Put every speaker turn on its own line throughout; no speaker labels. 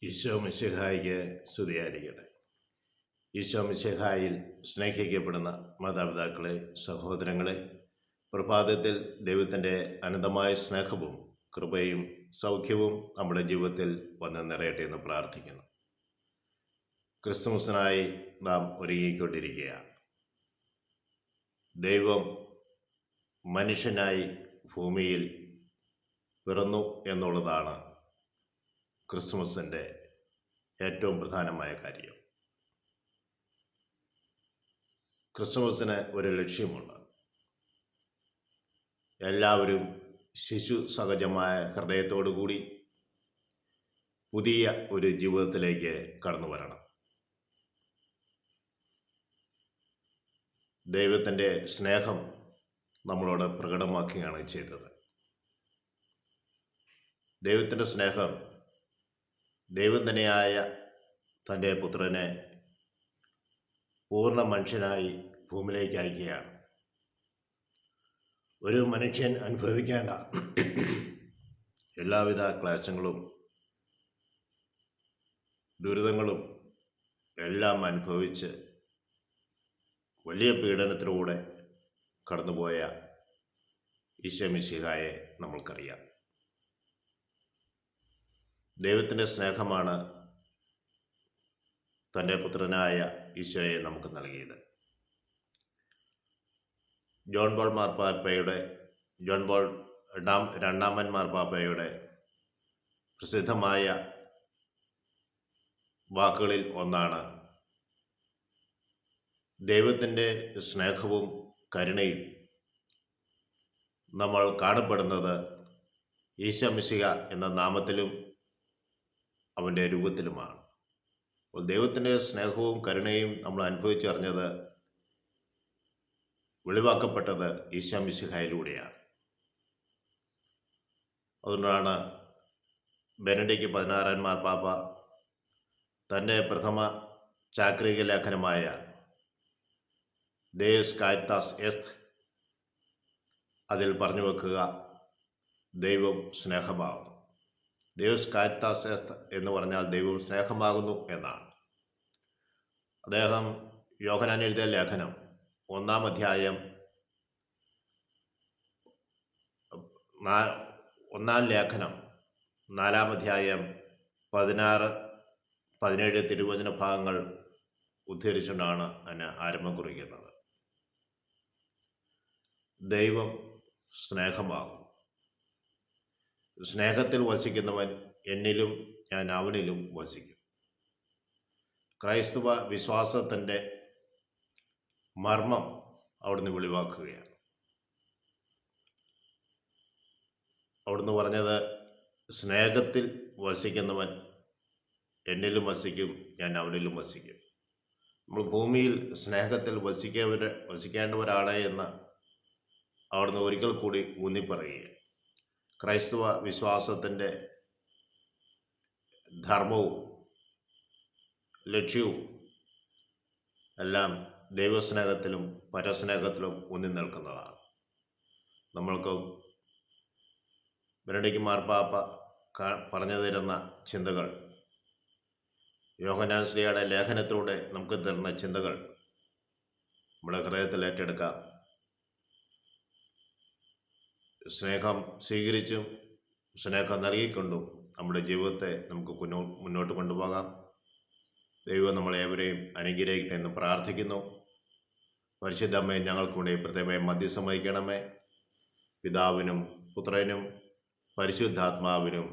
ഈശോ മിശിഹായിക്ക് സ്തുതിയായിരിക്കട്ടെ. ഈശോ മിശിഹായിൽ സ്നേഹിക്കപ്പെടുന്ന മാതാപിതാക്കളെ, സഹോദരങ്ങളെ, പ്രഭാതത്തിൽ ദൈവത്തിൻ്റെ അനന്തമായ സ്നേഹവും കൃപയും സൗഖ്യവും നമ്മുടെ ജീവിതത്തിൽ വന്ന് നിറയട്ടെ എന്ന് പ്രാർത്ഥിക്കുന്നു. ക്രിസ്തുമസിനായി നാം ഒരുങ്ങിക്കൊണ്ടിരിക്കുകയാണ്. ദൈവം മനുഷ്യനായി ഭൂമിയിൽ പിറന്നു എന്നുള്ളതാണ് ക്രിസ്മസിൻ്റെ ഏറ്റവും പ്രധാനമായ കാര്യം. ക്രിസ്മസിന് ഒരു ലക്ഷ്യമുണ്ട്. എല്ലാവരും ശിശു സഹജമായ ഹൃദയത്തോടുകൂടി പുതിയ ഒരു ജീവിതത്തിലേക്ക് കടന്നു വരണം. ദൈവത്തിൻ്റെ സ്നേഹം നമ്മളോട് പ്രകടമാക്കുകയാണ് ചെയ്തത്. ദൈവത്തിൻ്റെ സ്നേഹം ദൈവം തന്നെയായ തൻ്റെ പുത്രനെ പൂർണ്ണ മനുഷ്യനായി ഭൂമിയിലേക്ക് അയക്കുകയാണ്. ഒരു മനുഷ്യൻ അനുഭവിക്കേണ്ട എല്ലാവിധ ക്ലേശങ്ങളും ദുരിതങ്ങളും എല്ലാം അനുഭവിച്ച് വലിയ പീഡനത്തിലൂടെ കടന്നുപോയ ഈശോ മിശിഹായെ നമ്മൾക്കറിയാം. ദൈവത്തിൻ്റെ സ്നേഹമാണ് തൻ്റെ പുത്രനായ ഈശോയെ നമുക്ക് നൽകിയത്. ജോൺ പോൾ രണ്ടാമൻ മാർപ്പാപ്പയുടെ പ്രസിദ്ധമായ വാക്കുകളിൽ ഒന്നാണ്, ദൈവത്തിൻ്റെ സ്നേഹവും കരുണയും നമ്മൾ കാണപ്പെടുന്നത് ഈശോ മിശിഹ എന്ന നാമത്തിലും അവൻ്റെ രൂപത്തിലുമാണ്. അപ്പോൾ ദൈവത്തിൻ്റെ സ്നേഹവും കരുണയും നമ്മൾ അനുഭവിച്ചറിഞ്ഞത്, വെളിവാക്കപ്പെട്ടത് ഈശോ മിശിഹായിലൂടെയാണ്. അതുകൊണ്ടാണ് ബെനഡിക്ട് 16 മാർപ്പാപ്പ തൻ്റെ പ്രഥമ ചാക്രിക ലേഖനമായ ദേസ് കാരിത്താസ് എസ്ത് അതിൽ പറഞ്ഞു വെക്കുക, ദൈവം സ്നേഹമാകുന്നു. ദേവസ് കാരിത്താസ് എസ്ത് എന്ന് പറഞ്ഞാൽ ദൈവം സ്നേഹമാകുന്നു എന്നാണ്. അദ്ദേഹം യോഹന്നാൻ എഴുതിയ ലേഖനം 1-ാം അധ്യായം 1-ാം ലേഖനം 4-ാം അധ്യായം 16-17 തിരുവചന ഭാഗങ്ങൾ ഉദ്ധരിച്ചുകൊണ്ടാണ് അതിന് ആരംഭം കുറിക്കുന്നത്. ദൈവം സ്നേഹമാകും. സ്നേഹത്തിൽ വസിക്കുന്നവൻ എന്നിലും ഞാൻ അവനിലും വസിക്കും. ക്രൈസ്തവ വിശ്വാസത്തിൻ്റെ മർമ്മം അവിടുന്ന് വെളിവാക്കുകയാണ്. അവിടുന്ന് പറഞ്ഞത്, സ്നേഹത്തിൽ വസിക്കുന്നവൻ എന്നിലും വസിക്കും, ഞാൻ അവനിലും വസിക്കും. നമ്മൾ ഭൂമിയിൽ സ്നേഹത്തിൽ വസിക്കേണ്ടവരാണ് എന്ന് അവിടുന്ന് ഒരിക്കൽ കൂടി ഊന്നിപ്പറയുക. ക്രൈസ്തവ വിശ്വാസത്തിൻ്റെ ധർമ്മവും ലക്ഷ്യവും എല്ലാം ദൈവസ്നേഹത്തിലും പരസ്നേഹത്തിലും ഊന്നി നിൽക്കുന്നതാണ്. നമ്മൾക്ക് ബെനഡിക്ട് മാർപ്പാപ്പ പറഞ്ഞു തരുന്ന ചിന്തകൾ, യോഹന്നാൻ ശ്ലീഹയുടെ ലേഖനത്തിലൂടെ നമുക്ക് തരുന്ന ചിന്തകൾ നമ്മുടെ ഹൃദയത്തിൽ ഏറ്റെടുക്കാം. സ്നേഹം സ്വീകരിച്ചും സ്നേഹം നൽകിക്കൊണ്ടും നമ്മുടെ ജീവിതത്തെ നമുക്ക് മുന്നോട്ട് കൊണ്ടുപോകാം. ദൈവം നമ്മളേവരെയും അനുഗ്രഹിക്കട്ടെ എന്ന് പ്രാർത്ഥിക്കുന്നു. പരിശുദ്ധ അമ്മേ, ഞങ്ങൾക്ക് വേണ്ടി പ്രത്യേകമായി മധ്യസ്ഥം വഹിക്കണമേ. പിതാവിനും പുത്രനും പരിശുദ്ധാത്മാവിനും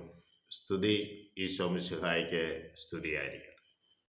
സ്തുതി. ഈശോ മിശിഹായ്ക്ക് സ്തുതിയായിരിക്കട്ടെ.